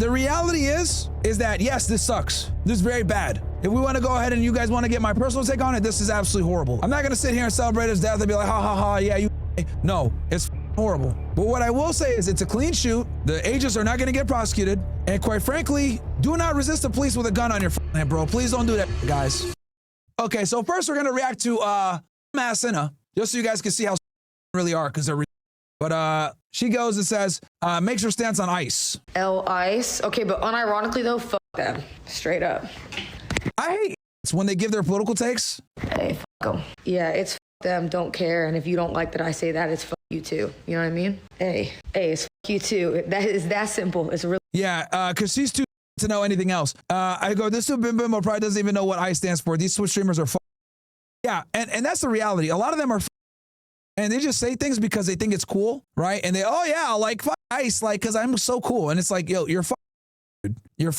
the reality is that yes, this sucks. This is very bad. If we want to go ahead and you guys want to get my personal take on it, this is absolutely horrible. I'm not going to sit here and celebrate his death and be like, ha ha ha, yeah, you. No, it's horrible. But what I will say is it's a clean shoot. The agents are not going to get prosecuted. And quite frankly, do not resist the police with a gun on your head, bro. Please don't do that, guys. Okay, so first we're going to react to Massina, just so you guys can see how really are, because they're but she goes and says, makes her stance on ICE. ICE. Okay, but unironically though, fuck them. Straight up. I hate it's when they give their political takes. Hey, fuck them. Yeah, it's fuck them, don't care. And if you don't like that I say that, it's fuck you too. You know what I mean? Hey, it's fuck you too. That is that simple. It's really. Yeah, because she's too to know anything else. I go, this Bim Bimbo probably doesn't even know what ICE stands for. These Twitch streamers are yeah, and that's the reality. A lot of them are and they just say things because they think it's cool, right? And they, oh yeah, like fuck ICE, like, because I'm so cool. And it's like, yo, you're dude. You're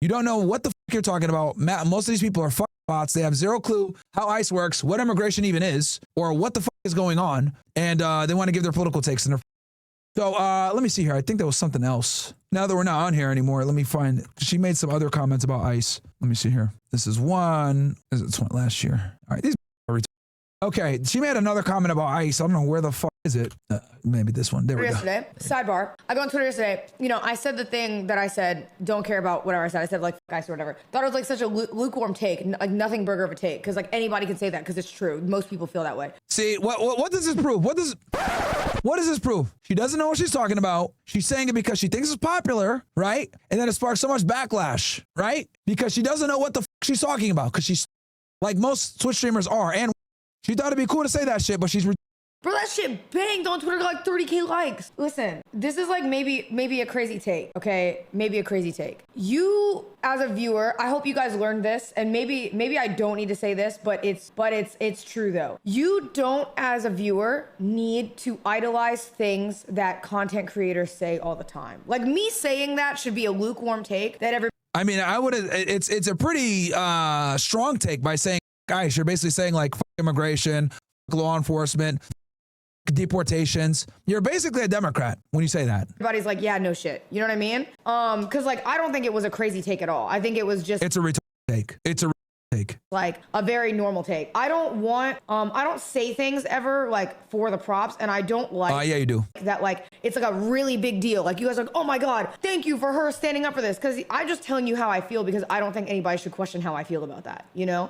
you don't know what the fuck you're talking about. Most of these people are bots. They have zero clue how ICE works, what immigration even is, or what the fuck is going on. And they want to give their political takes. And so let me see here. I think there was something else. Now that we're not on here anymore, let me find, she made some other comments about ICE. Let me see here. This is one, it's one last year. All right, these are okay, she made another comment about ICE. I don't know where the fuck is it. Maybe this one. There we go. Yesterday, sidebar. I go on Twitter yesterday. You know, I said the thing that I said, don't care about whatever I said. I said like fuck ICE or whatever. Thought it was like such a lukewarm take, like nothing burger of a take, because like anybody can say that because it's true. Most people feel that way. See, what does this prove? What does this prove? She doesn't know what she's talking about. She's saying it because she thinks it's popular, right? And then it sparks so much backlash, right? Because she doesn't know what the fuck she's talking about, because she's like most Twitch streamers are, and she thought it'd be cool to say that shit, but she's bro, that shit banged on Twitter, got like 30K likes. Listen, this is like maybe a crazy take, okay? Maybe a crazy take. You, as a viewer, I hope you guys learned this, and maybe I don't need to say this, but it's true though. You don't, as a viewer, need to idolize things that content creators say all the time. Like me saying that should be a lukewarm take that every. I mean, I would. It's a pretty strong take by saying, guys, you're basically saying like fuck immigration, fuck law enforcement, deportations. You're basically a Democrat when you say that. Everybody's like, yeah, no shit. You know what I mean? Because like I don't think it was a crazy take at all. I think it was just. It's a retarded take. It's a take. Like a very normal take. I don't say things ever like for the props, and I don't like. Yeah, you do. That like it's like a really big deal. Like you guys are like, oh my god, thank you for her standing up for this, because I'm just telling you how I feel, because I don't think anybody should question how I feel about that. You know?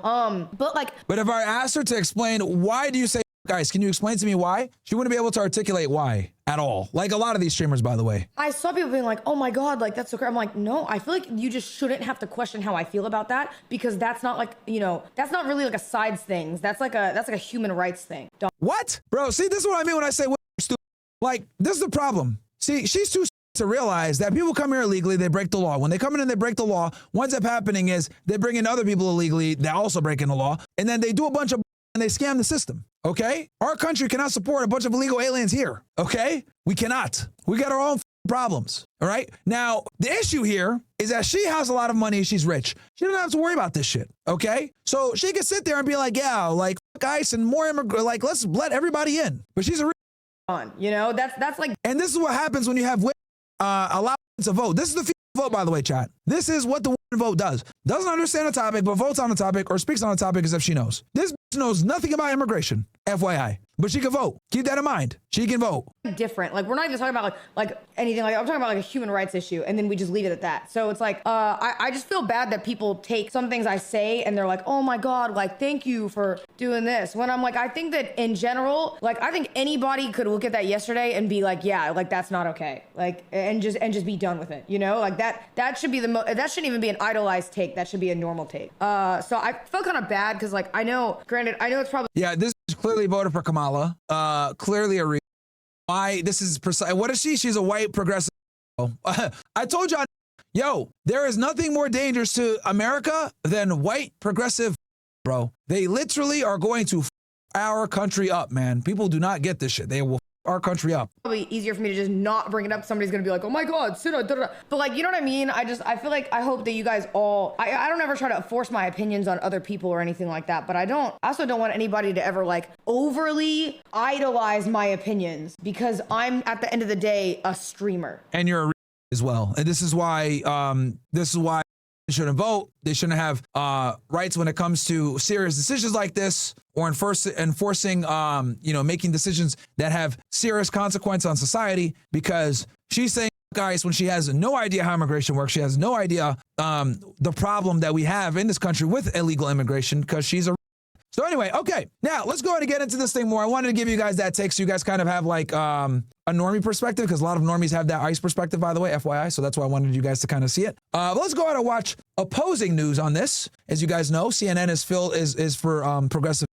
But if I asked her to explain why do you say, guys, can you explain to me why? She wouldn't be able to articulate why at all. Like a lot of these streamers, by the way. I saw people being like, oh my God, like that's so crazy. I'm like, no, I feel like you just shouldn't have to question how I feel about that, because that's not like, you know, that's not really like a sides thing. That's like a human rights thing. What? Bro, see, this is what I mean when I say stupid. Like, this is the problem. See, she's too to realize that people come here illegally, they break the law. When they come in and they break the law, what ends up happening is they bring in other people illegally that also break in the law, and then they do a bunch of and they scam the system, okay? Our country cannot support a bunch of illegal aliens here, okay? We cannot. We got our own problems, all right? Now, the issue here is that she has a lot of money, she's rich. She doesn't have to worry about this shit, okay? So she can sit there and be like, yeah, like, guys, and more immigrants, like, let's let everybody in. But she's a you know, that's like. And this is what happens when you have women allow to vote. This is the vote, by the way, chat. This is what the women vote does. Doesn't understand a topic, but votes on a topic or speaks on a topic as if she knows. This knows nothing about immigration, FYI. But she can vote. Keep that in mind. She can vote. Different. Like, we're not even talking about like anything like, I'm talking about like a human rights issue, and then we just leave it at that. So it's like, I just feel bad that people take some things I say and they're like, oh my God, like, thank you for doing this. When I'm like, I think that in general, like, I think anybody could look at that yesterday and be like, yeah, like, that's not okay. Like, and just be done with it. You know, like that should be that shouldn't even be an idolized take. That should be a normal take. So I felt kind of bad because, like, I know, granted, I know it's probably. Yeah, this is clearly voted for Kamala. Clearly a reason why this is precise. What is she? She's a white progressive. I told y'all, yo, there is nothing more dangerous to America than white progressive, bro. They literally are going to our country up, man. People do not get this shit. They will our country up. Probably easier for me to just not bring it up. Somebody's gonna be like, oh my God, but like, you know what I mean? I feel like, I hope that you guys all, I don't ever try to force my opinions on other people or anything like that, but I also don't want anybody to ever like overly idolize my opinions, because I'm at the end of the day a streamer. And you're a as well. And this is why they shouldn't vote. They shouldn't have rights when it comes to serious decisions like this, or enforcing, making decisions that have serious consequence on society, because she's saying, guys, when she has no idea how immigration works, she has no idea the problem that we have in this country with illegal immigration, because she's a. So anyway, okay, now let's go ahead and get into this thing more. I wanted to give you guys that take so you guys kind of have like a normie perspective, because a lot of normies have that ICE perspective, by the way, FYI. So that's why I wanted you guys to kind of see it. But let's go ahead and watch opposing news on this. As you guys know, CNN is for progressive.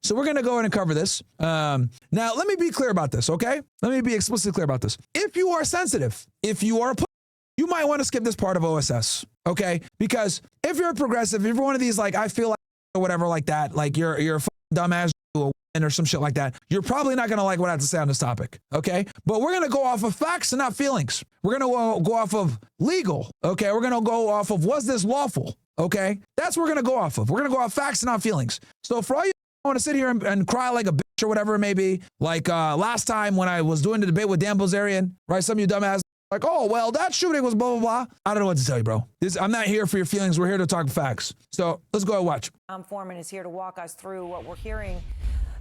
So we're going to go ahead and cover this. Now, let me be clear about this, okay? Let me be explicitly clear about this. If you are sensitive, if you are you might want to skip this part of OSS, okay? Because if you're a progressive, if you're one of these, like, I feel like, or whatever like that, like you're a dumbass or some shit like that, you're probably not going to like what I have to say on this topic, okay? But we're going to go off of facts and not feelings. We're going to go off of legal, okay? We're going to go off of, was this lawful, okay? That's what we're going to go off of. We're going to go off facts and not feelings. So for all you want to sit here and cry like a bitch or whatever it may be, like last time when I was doing the debate with Dan Bilzerian, right? Some of you dumbass like, oh, well, that shooting was blah, blah, blah. I don't know what to tell you, bro. I'm not here for your feelings. We're here to talk facts. So let's go and watch. Foreman is here to walk us through what we're hearing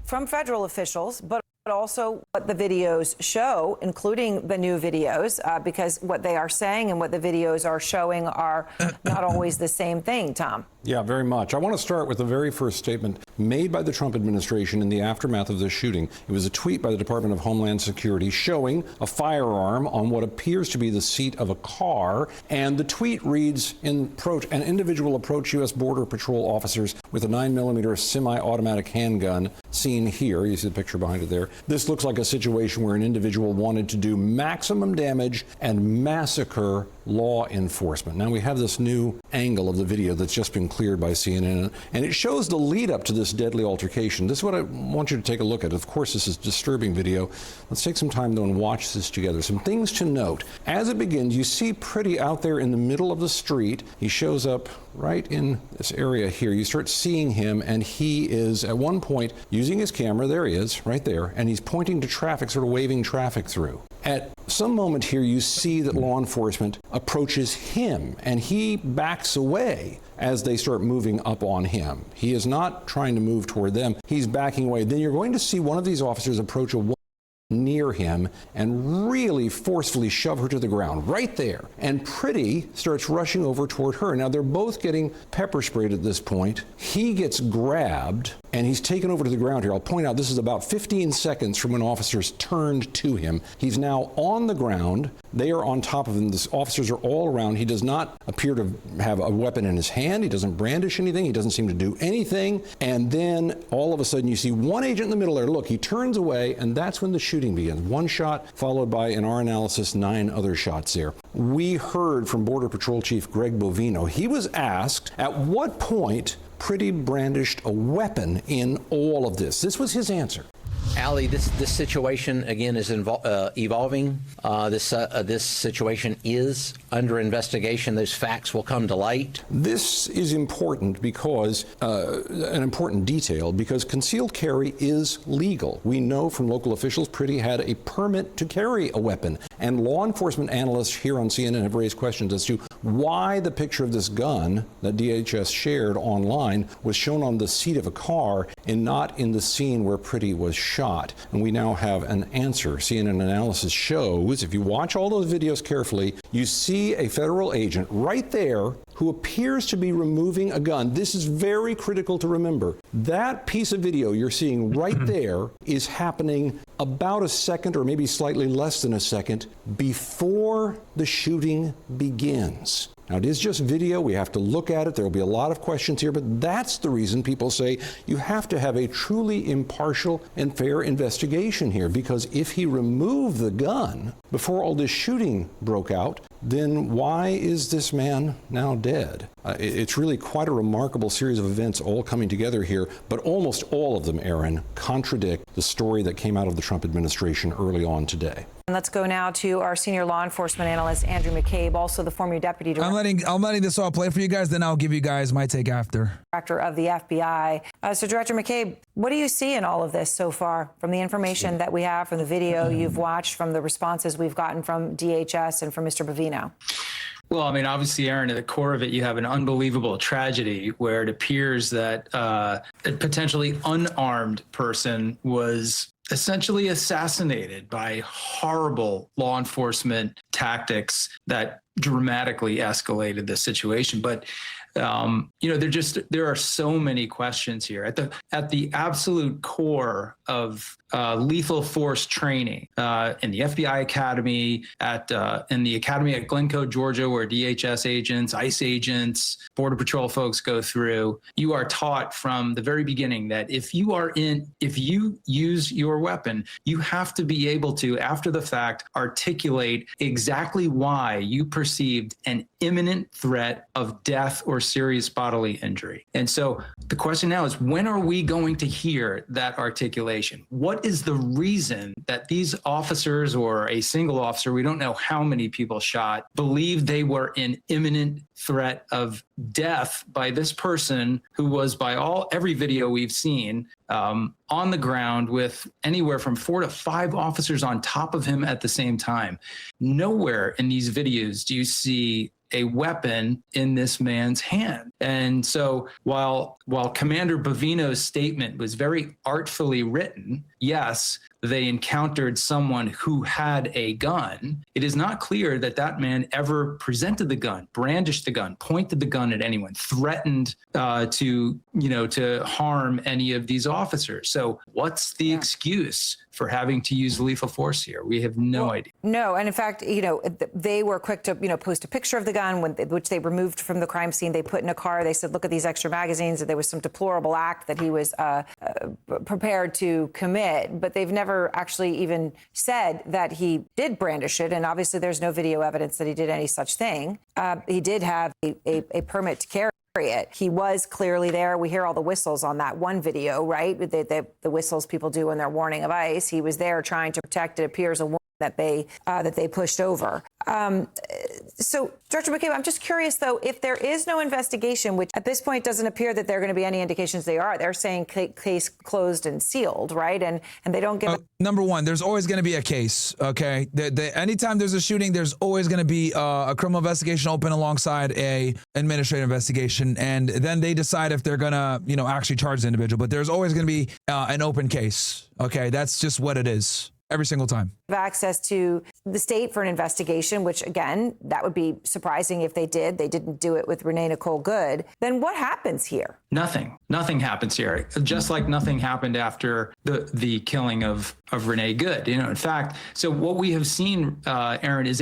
from federal officials, but also what the videos show, including the new videos, because what they are saying and what the videos are showing are not always the same thing, Tom. Yeah, very much. I want to start with the very first statement made by the Trump administration in the aftermath of this shooting. It was a tweet by the Department of Homeland Security showing a firearm on what appears to be the seat of a car. And the tweet reads, an individual approached U.S. Border Patrol officers with a 9mm semi-automatic handgun, seen here. You see the picture behind it there. This looks like a situation where an individual wanted to do maximum damage and massacre law enforcement. Now we have this new angle of the video that's just been cleared by CNN, and it shows the lead up to this deadly altercation. This is what I want you to take a look at. Of course, this is disturbing video. Let's take some time though and watch this together. Some things to note. As it begins, you see Pretti out there in the middle of the street. He shows up right in this area here. You start seeing him, and he is at one point using his camera. There he is, right there, and he's pointing to traffic, sort of waving traffic through. At some moment here, you see that law enforcement approaches him, and he backs away as they start moving up on him. He is not trying to move toward them. He's backing away. Then you're going to see one of these officers approach a woman near him and really forcefully shove her to the ground right there. And Pretti starts rushing over toward her. Now they're both getting pepper sprayed at this point. He gets grabbed and he's taken over to the ground here. I'll point out this is about 15 seconds from when officers turned to him. He's now on the ground. They are on top of him. The officers are all around. He does not appear to have a weapon in his hand. He doesn't brandish anything. He doesn't seem to do anything. And then all of a sudden you see one agent in the middle there. Look, he turns away, and that's when the shooting begins. One shot followed by, in our analysis, 9 other shots there. We heard from Border Patrol Chief Greg Bovino. He was asked at what point Pretti brandished a weapon in all of this. This was his answer. Ali, this situation again is evolving. This situation is under investigation. Those facts will come to light. This is important because an important detail, because concealed carry is legal. We know from local officials Pretti had a permit to carry a weapon, and law enforcement analysts here on CNN have raised questions as to why the picture of this gun that DHS shared online was shown on the seat of a car and not in the scene where Pretti was shot. And we now have an answer. CNN analysis shows, if you watch all those videos carefully, you see a federal agent right there who appears to be removing a gun. This is very critical to remember. That piece of video you're seeing right there is happening about a second, or maybe slightly less than a second, before the shooting begins. Now, it is just video. We have to look at it. There will be a lot of questions here, but that's the reason people say you have to have a truly impartial and fair investigation here, because if he removed the gun before all this shooting broke out, then why is this man now dead? It's really quite a remarkable series of events all coming together here, but almost all of them, Aaron, contradict the story that came out of the Trump administration early on today. Let's go now to our senior law enforcement analyst, Andrew McCabe, also the former deputy director. I'm letting this all play for you guys, then I'll give you guys my take after. Director of the FBI. So Director McCabe, what do you see in all of this so far from the information that we have, from the video you've watched, from the responses we've gotten from DHS and from Mr. Bovino? Well, I mean, obviously, Aaron, at the core of it, you have an unbelievable tragedy where it appears that a potentially unarmed person was essentially assassinated by horrible law enforcement tactics that dramatically escalated the situation. But there are so many questions here at the absolute core of lethal force training in the FBI Academy, in the Academy at Glencoe, Georgia, where DHS agents, ICE agents, Border Patrol folks go through. You are taught from the very beginning that if you use your weapon, you have to be able to, after the fact, articulate exactly why you perceived an imminent threat of death or serious bodily injury. And so the question now is, when are we going to hear that articulation? What is the reason that these officers, or a single officer, we don't know how many people shot, believed they were in imminent threat of death by this person who was, by every video we've seen, on the ground with anywhere from 4 to 5 officers on top of him at the same time? Nowhere in these videos do you see a weapon in this man's hand. And so while Commander Bovino's statement was very artfully written, yes, they encountered someone who had a gun, it is not clear that that man ever presented the gun, brandished the gun, pointed the gun at anyone, threatened to harm any of these officers. So what's the excuse for having to use lethal force here? We have no idea. No, and in fact, they were quick to, post a picture of the gun, which they removed from the crime scene. They put in a car. They said, look at these extra magazines. That there was some deplorable act that he was prepared to commit. But they've never actually even said that he did brandish it. And obviously, there's no video evidence that he did any such thing. He did have a permit to carry it. He was clearly there. We hear all the whistles on that one video, right? The whistles people do when they're warning of ICE. He was there trying to protect, it appears, a woman that they pushed over. So, Director McCabe, I'm just curious, though, if there is no investigation, which at this point doesn't appear that there are going to be any indications they're saying case closed and sealed, right? And they don't give... Number one, there's always going to be a case, okay? Anytime there's a shooting, there's always going to be a criminal investigation open alongside a administrative investigation, and then they decide if they're going to, actually charge the individual. But there's always going to be an open case, okay? That's just what it is. Every single time. Access to the state for an investigation, which, again, that would be surprising if they did. They didn't do it with Renee Nicole Good. Then what happens here? Nothing. Nothing happens here. Just like nothing happened after the killing of Renee Good. In fact, so what we have seen, Aaron, is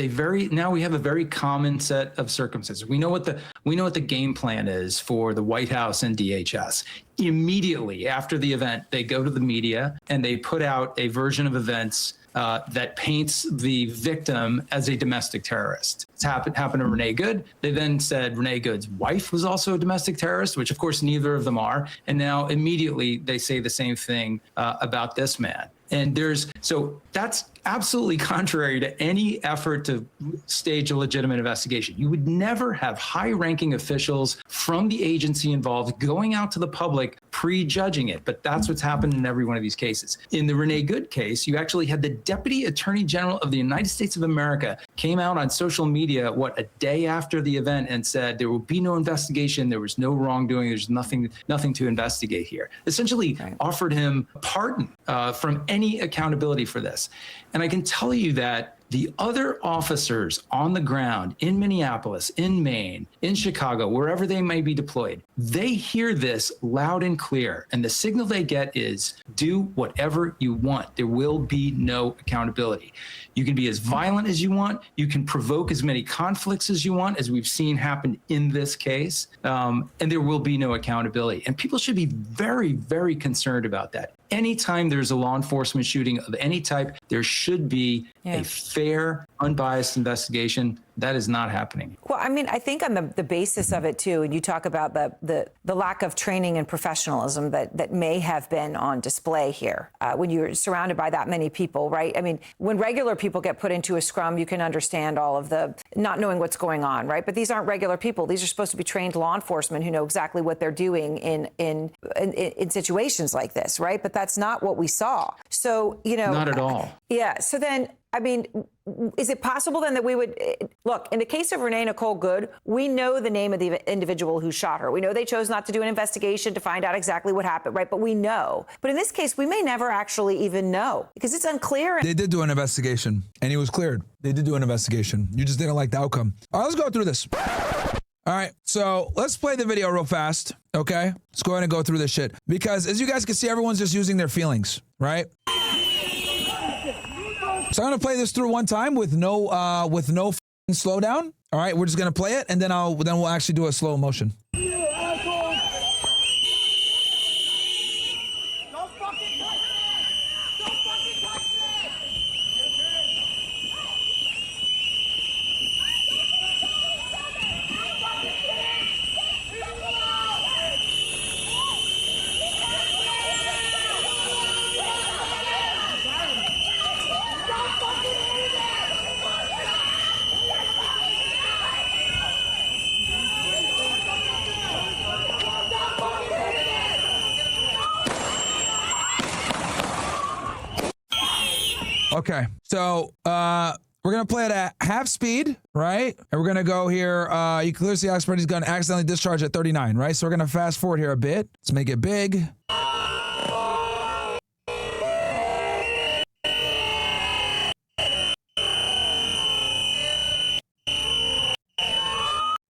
now we have a very common set of circumstances. We know what the game plan is for the White House and DHS. Immediately after the event, they go to the media and they put out a version of events that paints the victim as a domestic terrorist. It's happened to Renee Good. They then said Renee Good's wife was also a domestic terrorist, which of course neither of them are. And now immediately they say the same thing about this man. And so that's absolutely contrary to any effort to stage a legitimate investigation. You would never have high-ranking officials from the agency involved going out to the public prejudging it, but that's what's happened in every one of these cases. In the Renee Good case, you actually had the Deputy Attorney General of the United States of America came out on social media, a day after the event, and said there will be no investigation, there was no wrongdoing, there's nothing to investigate here. Essentially offered him a pardon from any accountability for this. And I can tell you that the other officers on the ground in Minneapolis, in Maine, in Chicago, wherever they may be deployed, they hear this loud and clear. And the signal they get is, do whatever you want. There will be no accountability. You can be as violent as you want. You can provoke as many conflicts as you want, as we've seen happen in this case. And there will be no accountability. And people should be very, very concerned about that. Anytime there's a law enforcement shooting of any type, there should be a fair, unbiased investigation. That is not happening. Well, I mean, I think on the basis of it too, and you talk about the lack of training and professionalism that may have been on display here when you're surrounded by that many people, right? I mean, when regular people get put into a scrum, you can understand all of the not knowing what's going on, right? But these aren't regular people. These are supposed to be trained law enforcement who know exactly what they're doing in situations like this, right? But that's not what we saw. So, you know, not at all. Yeah. So then, I mean, is it possible then that we would look in the case of Renee Nicole Good? We know the name of the individual who shot her. We know they chose not to do an investigation to find out exactly what happened, right? But we know. But in this case, we may never actually even know because it's unclear. They did do an investigation and he was cleared. They did do an investigation. You just didn't like the outcome. All right, let's go through this. All right, so let's play the video real fast, okay? Let's go ahead and go through this shit because as you guys can see, everyone's just using their feelings, right? So I'm gonna play this through one time with no slowdown. All right, we're just gonna play it and then we'll actually do a slow motion. Okay, so we're gonna play it at half speed, right? And we're gonna go here. You can clearly see Alex Pretti's gun accidentally discharged at 39, right? So we're gonna fast forward here a bit. Let's make it big.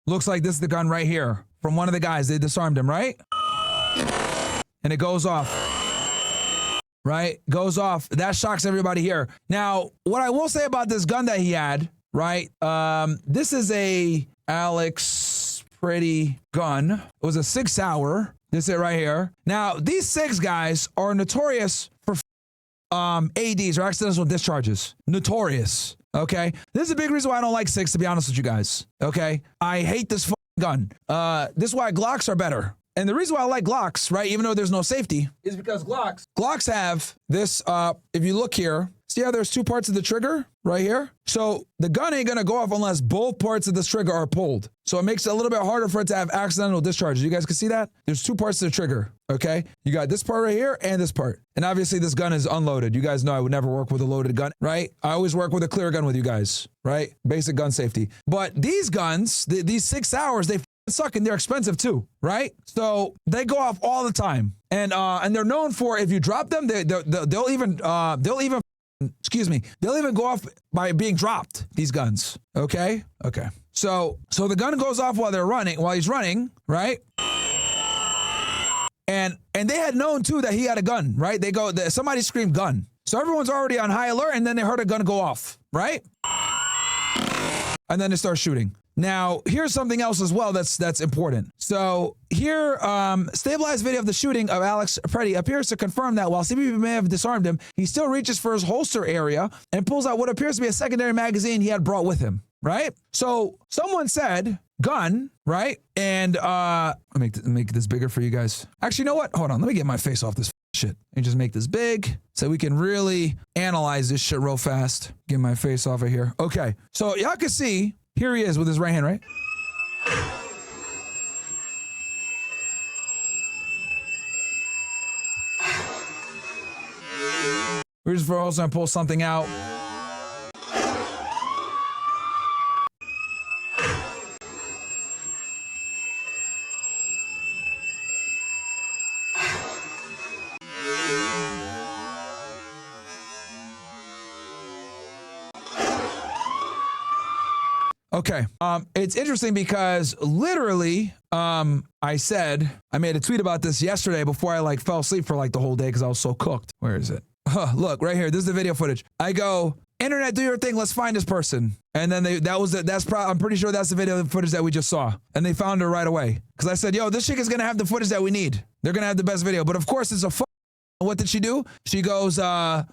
Looks like this is the gun right here from one of the guys. They disarmed him, right? And it goes off. Right? Goes off. That shocks everybody here. Now, what I will say about this gun that he had, right? This is a Alex Pretti gun. It was a 6 hour. This is it right here. Now, these 6 guys are notorious for ADs or accidental discharges. Notorious. Okay? This is a big reason why I don't like 6, to be honest with you guys. Okay? I hate this gun. This is why Glocks are better. And the reason why I like Glocks, right, even though there's no safety, is because Glocks have this, if you look here, see how there's 2 parts of the trigger right here? So the gun ain't gonna go off unless both parts of this trigger are pulled. So it makes it a little bit harder for it to have accidental discharges. You guys can see that? There's 2 parts to the trigger, okay? You got this part right here and this part. And obviously this gun is unloaded. You guys know I would never work with a loaded gun, right? I always work with a clear gun with you guys, right? Basic gun safety. But these guns, these 6 hours, they suck and they're expensive too, right? So they go off all the time, and they're known for if you drop them, they'll even go off by being dropped. These guns, okay? So the gun goes off while he's running, right? And they had known too that he had a gun, right? Somebody screamed gun, so everyone's already on high alert, and then they heard a gun go off, right? And then they start shooting. Now, here's something else as well that's important. So here, stabilized video of the shooting of Alex Pretti appears to confirm that while CBP may have disarmed him, he still reaches for his holster area and pulls out what appears to be a secondary magazine he had brought with him, right? So someone said gun, right? And let me make this bigger for you guys. Actually, you know what? Hold on, let me get my face off this shit and just make this big so we can really analyze this shit real fast. Get my face off of here. Okay, so y'all can see, here he is with his right hand, right? We're just also gonna pull something out. Okay, it's interesting because literally, I made a tweet about this yesterday before I fell asleep for the whole day because I was so cooked. Where is it? Look, right here, this is the video footage. I go, internet, do your thing, let's find this person. And then I'm pretty sure that's the video footage that we just saw. And they found her right away. Because I said, yo, this chick is gonna have the footage that we need. They're gonna have the best video. But of course, it's a what did she do? She goes and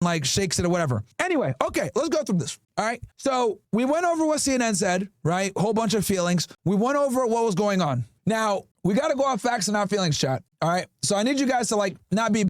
like shakes it or whatever. Anyway, okay, let's go through this. All right. So we went over what CNN said, right? Whole bunch of feelings. We went over what was going on. Now we got to go off facts and not feelings, chat. All right. So I need you guys to like not be,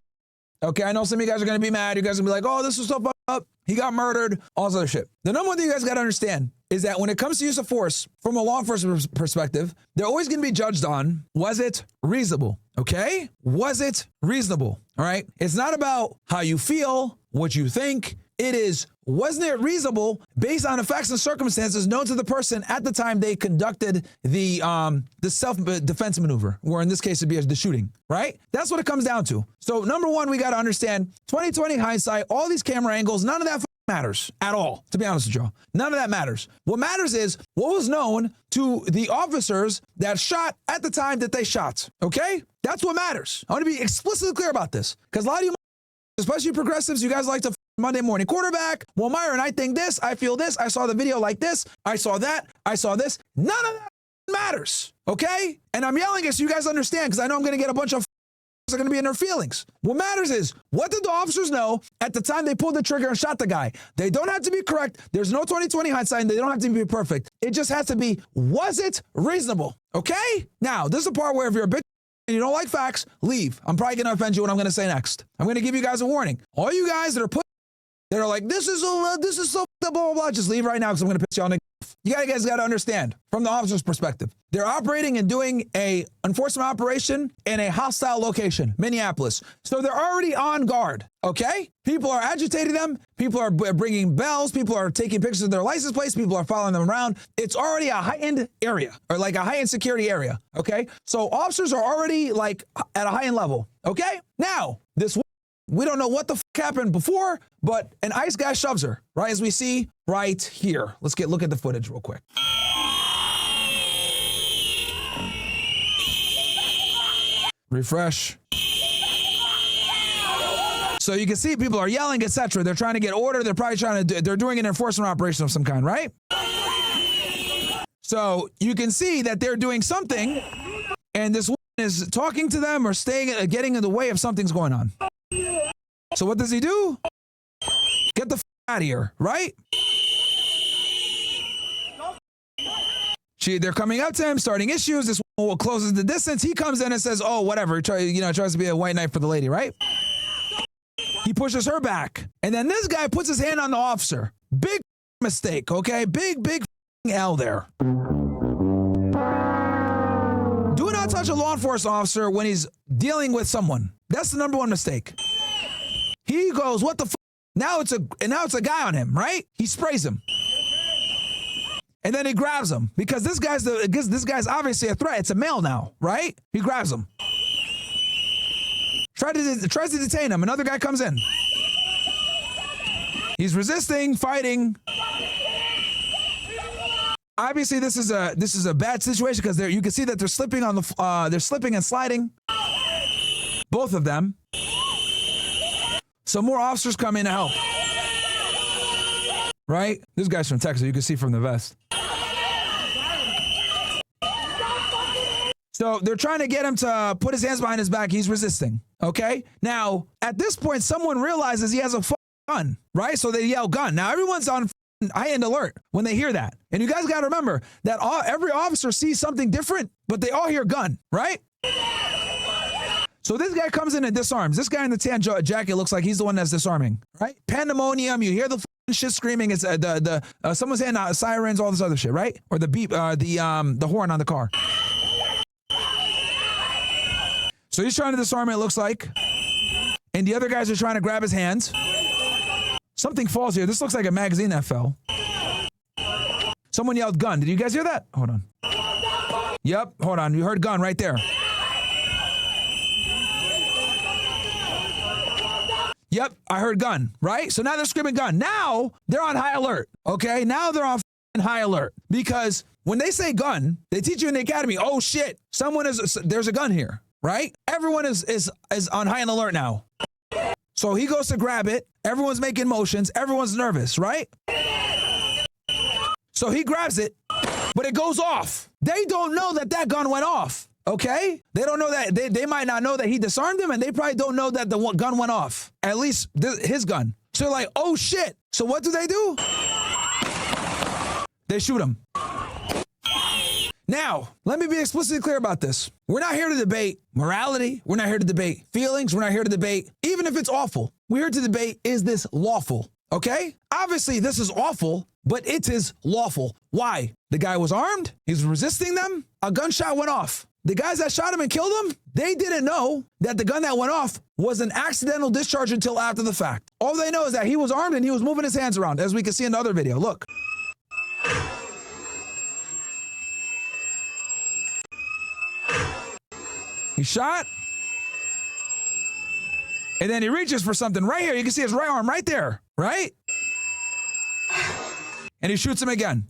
okay. I know some of you guys are going to be mad. You guys are going to be like, oh, this was so fucked up. He got murdered, all this other shit. The number one thing you guys got to understand is that when it comes to use of force from a law enforcement perspective, they're always going to be judged on, was it reasonable? Okay? Was it reasonable? All right? It's not about how you feel, what you think. It is, wasn't it reasonable based on the facts and circumstances known to the person at the time they conducted the self-defense maneuver, or in this case it'd be the shooting, right? That's what it comes down to. So number one, we got to understand 2020 hindsight, all these camera angles, none of that matters at all, to be honest with y'all. None of that matters. What matters is what was known to the officers that shot at the time that they shot, okay? That's what matters. I want to be explicitly clear about this, because a lot of you, especially progressives, you guys like to Monday morning quarterback. Well, Myron, I think this, I feel this, I saw the video like this, I saw that, I saw this. None of that matters, okay? And I'm yelling it so you guys understand, because I know I'm going to get a bunch of are going to be in their feelings. What matters is, what did the officers know at the time they pulled the trigger and shot the guy? They don't have to be correct. There's no 2020 hindsight, and they don't have to be perfect. It just has to be, was it reasonable? Okay? Now, this is the part where if you're a bitch and you don't like facts, leave. I'm probably going to offend you what I'm going to say next. I'm going to give you guys a warning. All you guys that are like, this is so blah, blah, blah, just leave right now because I'm going to piss you all off. You guys got to understand from the officer's perspective. They're operating and doing a enforcement operation in a hostile location, Minneapolis. So they're already on guard, okay? People are agitating them. People are bringing bells. People are taking pictures of their license plates. People are following them around. It's already a high-end area, or like a high-end security area, okay? So officers are already like at a high-end level, okay? Now, this we don't know what the happened before, but an ICE guy shoves her, right, as we see right here. Let's look at the footage real quick. Refresh. So you can see people are yelling, etc. They're trying to get order. They're probably they're doing an enforcement operation of some kind, right? So you can see that they're doing something, and this woman is talking to them or getting in the way of something's going on. So what does he do? Get the out of here, right? They're coming up to him, starting issues. This one closes the distance. He comes in and says, oh, whatever. Tries to be a white knight for the lady, right? He pushes her back. And then this guy puts his hand on the officer. Big mistake, okay? Big L there. Do not touch a law enforcement officer when he's dealing with someone. That's the number one mistake. He goes, what the f? Now it's a guy on him, right? He sprays him. And then he grabs him because this guy's obviously a threat. It's a male now, right? He grabs him. Tries to detain him. Another guy comes in. He's resisting, fighting. Obviously, this is a bad situation because you can see that they're slipping on they're slipping and sliding. Both of them. So more officers come in to help. Right? This guy's from Texas. You can see from the vest. So they're trying to get him to put his hands behind his back. He's resisting. Okay? Now, at this point, someone realizes he has a gun, right? So they yell gun. Now, everyone's on high-end alert when they hear that. And you guys got to remember that every officer sees something different, but they all hear gun, right? So this guy comes in and disarms. This guy in the tan jacket looks like he's the one that's disarming, right? Pandemonium. You hear the shit screaming. It's someone's saying sirens, all this other shit, right? Or the beep, the horn on the car. So he's trying to disarm it, it looks like. And the other guys are trying to grab his hands. Something falls here. This looks like a magazine that fell. Someone yelled gun. Did you guys hear that? Hold on. Yep, hold on. You heard gun right there. Yep, I heard gun, right? So now they're screaming gun. Now they're on high alert, okay? Now they're on high alert because when they say gun, they teach you in the academy, oh shit, there's a gun here, right? Everyone is on high alert now. So he goes to grab it. Everyone's making motions. Everyone's nervous, right? So he grabs it, but it goes off. They don't know that gun went off. Okay? They don't know that. They might not know that he disarmed him, and they probably don't know that the gun went off. At least his gun. So they're like, oh shit. So what do? They shoot him. Now, let me be explicitly clear about this. We're not here to debate morality. We're not here to debate feelings. We're not here to debate, even if it's awful. We're here to debate, is this lawful? Okay? Obviously, this is awful, but it is lawful. Why? The guy was armed. He was resisting them. A gunshot went off. The guys that shot him and killed him, they didn't know that the gun that went off was an accidental discharge until after the fact. All they know is that he was armed and he was moving his hands around, as we can see in the other video. Look. He shot. And then he reaches for something right here. You can see his right arm right there, right? And he shoots him again.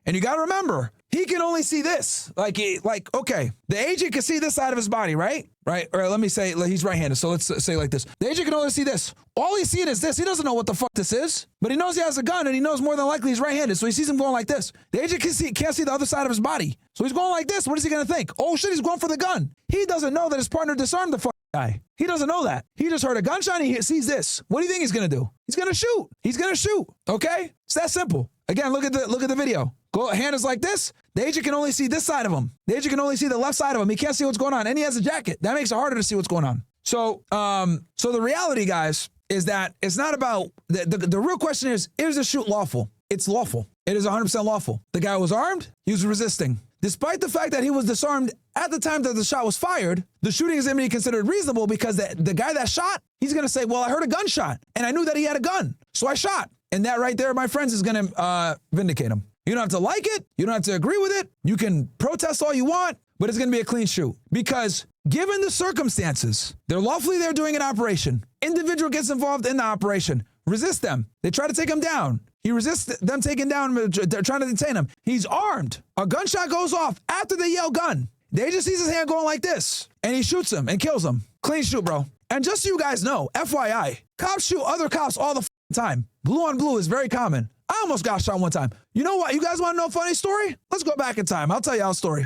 And you got to remember, he can only see this. Okay, the agent can see this side of his body, right? Right? Or let me say, he's right-handed, so let's say like this. The agent can only see this. All he's seeing is this. He doesn't know what the fuck this is, but he knows he has a gun, and he knows more than likely he's right-handed, so he sees him going like this. The agent can't see the other side of his body, so he's going like this. What is he going to think? Oh, shit, he's going for the gun. He doesn't know that his partner disarmed the fucking guy. He doesn't know that. He just heard a gunshot, and he sees this. What do you think he's going to do? He's going to shoot. He's going to shoot, okay? It's that simple. Again, look at the video. Hand is like this. The agent can only see this side of him. The agent can only see the left side of him. He can't see what's going on, and he has a jacket. That makes it harder to see what's going on. So the reality, guys, is that it's not about the real question is the shoot lawful? It's lawful. It is 100% lawful. The guy was armed. He was resisting. Despite the fact that he was disarmed at the time that the shot was fired, the shooting is going to be considered reasonable because the guy that shot, he's going to say, well, I heard a gunshot, and I knew that he had a gun, so I shot. And that right there, my friends, is going to vindicate him. You don't have to like it. You don't have to agree with it. You can protest all you want, but it's going to be a clean shoot. Because given the circumstances, they're lawfully there doing an operation. Individual gets involved in the operation. Resist them. They try to take him down. He resists them taking down. They're trying to detain him. He's armed. A gunshot goes off after they yell gun. They just sees his hand going like this. And he shoots him and kills him. Clean shoot, bro. And just so you guys know, FYI, cops shoot other cops all the time. Blue on blue is very common. I almost got shot one time. You know what? You guys want to know a funny story? Let's go back in time. I'll tell y'all a story.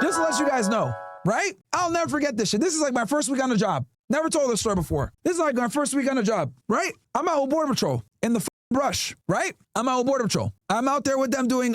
Just to let you guys know, right? I'll never forget this shit. This is like my first week on the job. Never told this story before. This is like my first week on the job, right? I'm out with Border Patrol in the brush, right? I'm out with Border Patrol. I'm out there with them doing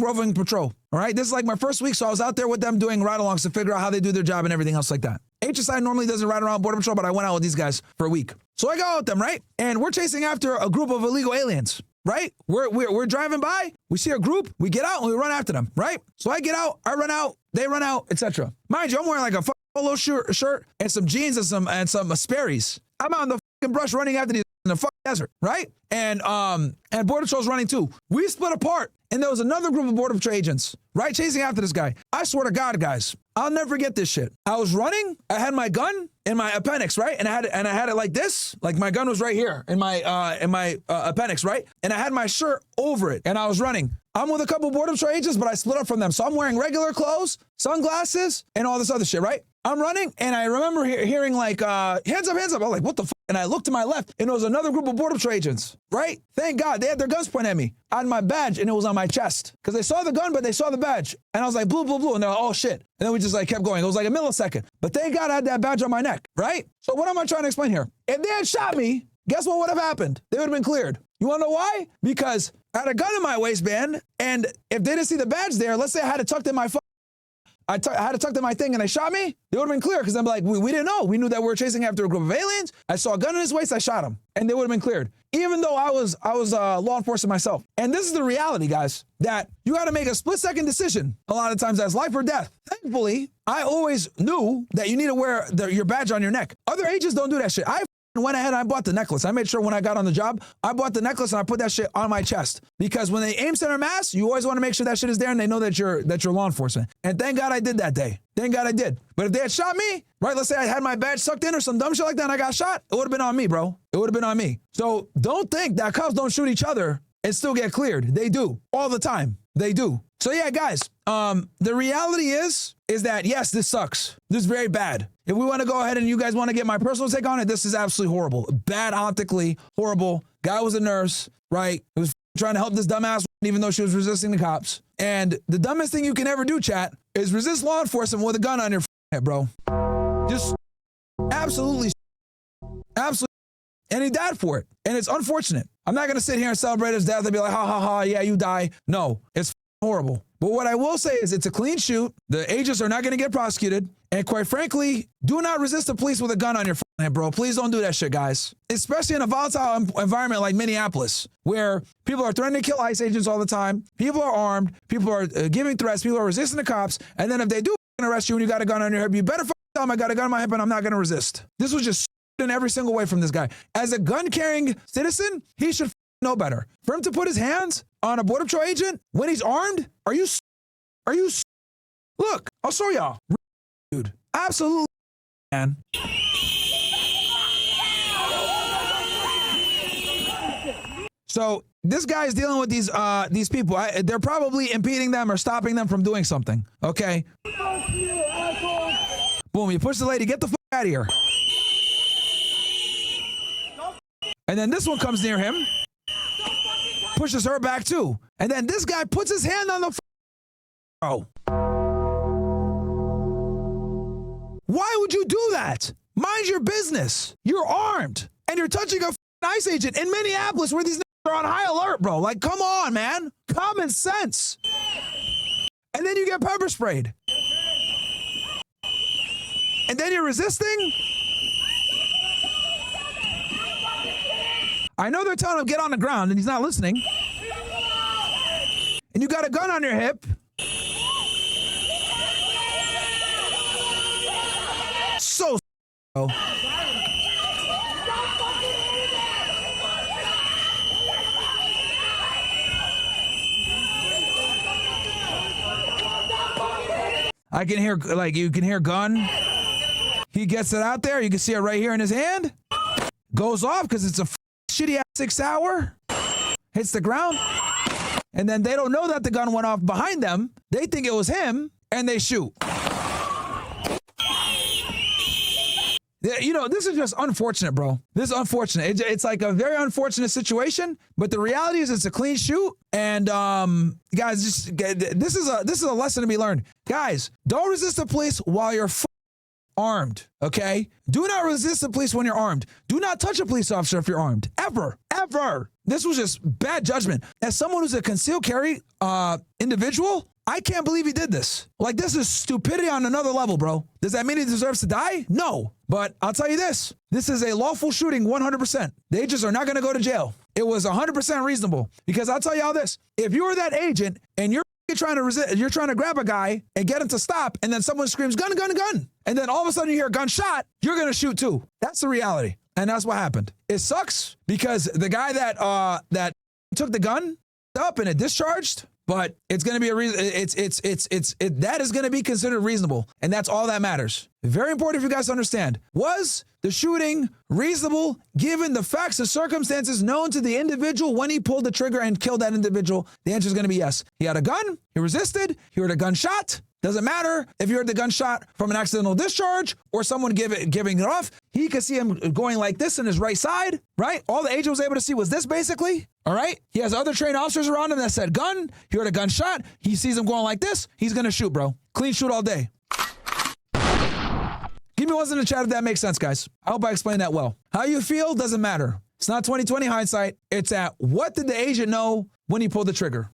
roving patrol, all right? This is like my first week, so I was out there with them doing ride-alongs to figure out how they do their job and everything else like that. HSI normally doesn't ride around Border Patrol, but I went out with these guys for a week. So I go out with them, right? And we're chasing after a group of illegal aliens, right? We're driving by, we see a group, we get out and we run after them, right? So I get out, I run out, they run out, etc. Mind you, I'm wearing like a polo shirt and some jeans and some Sperry's. I'm out in the fucking brush running after these in the fucking desert, right? And Border Patrol's running too. We split apart, and there was another group of Border Patrol agents, right, chasing after this guy. I swear to God, guys, I'll never forget this shit. I was running. I had my gun in my appendix, right, and I had it like this, like my gun was right here in my appendix, right, and I had my shirt over it, and I was running. I'm with a couple Border Patrol agents, but I split up from them, so I'm wearing regular clothes, sunglasses, and all this other shit, right? I'm running, and I remember hearing like, hands up, hands up. I'm like, what the fuck? And I looked to my left, and it was another group of Border Patrol agents, right? Thank God, they had their guns pointed at me. I had my badge, and it was on my chest. Because they saw the gun, but they saw the badge. And I was like, blue, blue, blue. And they're like, oh, shit. And then we just like kept going. It was like a millisecond. But thank God I had that badge on my neck, right? So what am I trying to explain here? If they had shot me, guess what would have happened? They would have been cleared. You want to know why? Because I had a gun in my waistband, and if they didn't see the badge there, let's say I had it tucked in my I had it tucked in my thing and they shot me, they would have been clear because I'm like, we didn't know. We knew that we were chasing after a group of aliens. I saw a gun in his waist, I shot him, and they would have been cleared. Even though I was law enforcement myself. And this is the reality, guys, that you got to make a split-second decision a lot of times as life or death. Thankfully, I always knew that you need to wear your badge on your neck. Other agents don't do that shit. I went ahead and I bought the necklace. I made sure when I got on the job, I bought the necklace and I put that shit on my chest. Because when they aim center mass, you always want to make sure that shit is there and they know that you're law enforcement. And thank God I did that day. Thank God I did. But if they had shot me, right, let's say I had my badge sucked in or some dumb shit like that and I got shot, it would have been on me, bro. It would have been on me. So don't think that cops don't shoot each other and still get cleared. They do. All the time. They do. So yeah, guys, the reality is that yes, this sucks. This is very bad. If we want to go ahead and you guys want to get my personal take on it, this is absolutely horrible. Bad optically, horrible. Guy was a nurse, right? He was trying to help this dumbass even though she was resisting the cops. And the dumbest thing you can ever do, chat, is resist law enforcement with a gun on your head, bro. Just absolutely. And he died for it. And it's unfortunate. I'm not going to sit here and celebrate his death and be like, ha, ha, ha, yeah, you die. No, it's horrible. But what I will say is it's a clean shoot. The agents are not going to get prosecuted. And quite frankly, do not resist the police with a gun on your head, bro. Please don't do that shit, guys. Especially in a volatile environment like Minneapolis, where people are threatening to kill ICE agents all the time. People are armed. People are giving threats. People are resisting the cops. And then if they do arrest you and you got a gun on your hip, you better tell them I got a gun on my hip and I'm not going to resist. This was just in every single way from this guy. As a gun-carrying citizen, he should know better. For him to put his hands on a Border Patrol agent when he's armed? Are you? Look, I'll show y'all. Dude, absolutely, man. So this guy is dealing with these people. They're probably impeding them or stopping them from doing something. Okay. Boom! You push the lady. Get the fuck out of here. And then this one comes near him, pushes her back too. And then this guy puts his hand on the bro. Why would you do that? Mind your business. You're armed and you're touching a ICE agent in Minneapolis where these niggas are on high alert, bro. Like, come on, man. Common sense. And then you get pepper sprayed. And then you're resisting. I know they're telling him get on the ground and he's not listening. And you got a gun on your hip. So I can hear, like, you can hear gun. He gets it out there. You can see it right here in his hand. Goes off because it's a shitty ass 6 hour. Hits the ground. And then they don't know that the gun went off behind them. They think it was him and they shoot. You know, this is just unfortunate, bro. This is unfortunate. It's like a very unfortunate situation, but the reality is it's a clean shoot. And guys, this is a lesson to be learned. Guys, don't resist the police while you're armed, okay? Do not resist the police when you're armed. Do not touch a police officer if you're armed. Ever. This was just bad judgment. As someone who's a concealed carry individual, I can't believe he did this. Like, this is stupidity on another level, bro. Does that mean he deserves to die? No. But I'll tell you this. This is a lawful shooting 100%. The agents are not going to go to jail. It was 100% reasonable. Because I'll tell you all this. If you were that agent and you're trying to resist, you're trying to grab a guy and get him to stop, and then someone screams, gun, gun, gun. And then all of a sudden you hear a gunshot, you're going to shoot too. That's the reality. And that's what happened. It sucks because the guy that took the gun up and it discharged, but it's going to be a reason. That is going to be considered reasonable. And that's all that matters. Very important for you guys to understand. Was the shooting reasonable given the facts and circumstances known to the individual when he pulled the trigger and killed that individual? The answer is going to be yes. He had a gun. He resisted. He heard a gunshot. Doesn't matter if you heard the gunshot from an accidental discharge or someone giving it off. He could see him going like this in his right side, right? All the agent was able to see was this basically, all right? He has other trained officers around him that said gun. He heard a gunshot. He sees him going like this. He's going to shoot, bro. Clean shoot all day. Give me ones in the chat if that makes sense, guys. I hope I explained that well. How you feel doesn't matter. It's not 20/20 hindsight. It's at what did the agent know when he pulled the trigger?